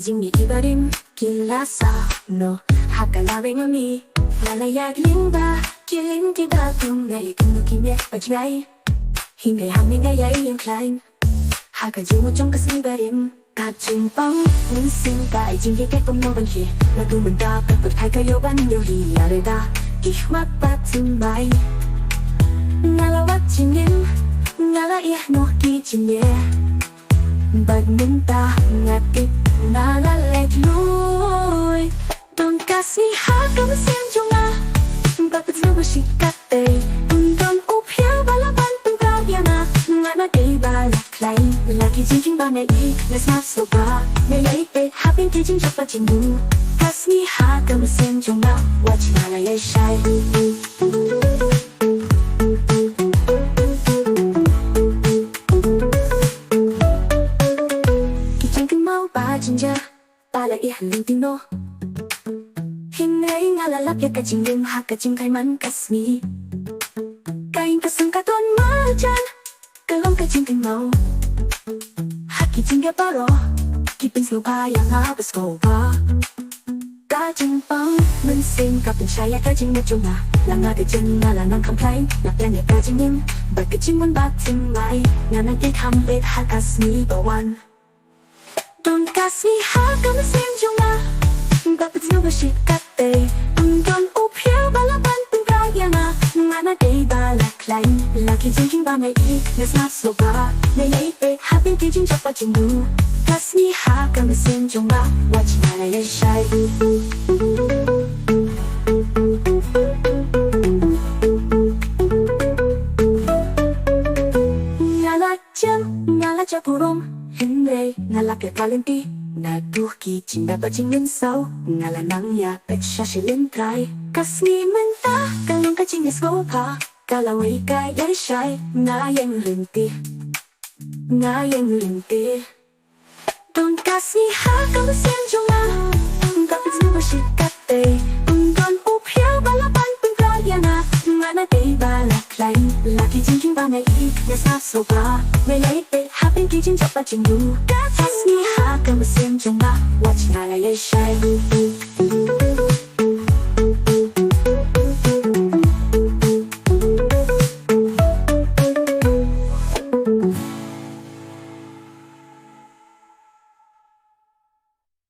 Jingmi ibarim kilasa no hakalawing ami lalayag lingba kilin tiba tunay kinukimye bajnay hingay haming ayay yung climb hakajimu trong kasibarim kachimpang unsing ka jinggi ke kumnobanhi nadumanda pagpaghay kayo ban yuri areda ihwag patumay ngalawat jingin ngalaiah no kijinye Bagminta ngatik nalaleg luy Don kasih hagam senjunga Bakit nabashikate Undon upya balaban pengkabyana Ngana day balaklay Lagi jinjing banay Nesma soba Nilay hapin kijing japa jindu Kasih hagam senjunga Wajnalay shay Jinja, pala ihalintino Hinay ngalalapya ka jingling haka jingkay man kasmi Kain kasang katon majan Kalong ka jingling mau Haki jingga paro Kipin slopa yang habis kopa Kajing pang Mensing kapin syaya kajing na junga Langa kajing ngalanang kamplay Naplanya kajingin Berkajing mun batin may Nga nagit hambit hakasmi bawan Don kasih hagam senjunga Bakit nabashikate Undon upya balaban pengkayana Ngana day balaklay Laki jinjing banay Nesma soba Nayay hapin kijing japa jindu Kasih hagam senjunga Wajnalay shay Ngala japurong Hinay nalakya kalinti Naduh ki cinta bajingin saw Ngala nang ya pet shashilin try Kasni menta kalong kajingis gopa Kalaway kaya shy Ngayang rinti Ngayang rinti Don kasni hagam senjunga Bakit nabashikate Undon upya balaban pengkayana Ngana day balaklay Laki jinjing banay Nesma soba Nilay hapin kijing japa jindu Kasni hagam senjunga Wajnalay shay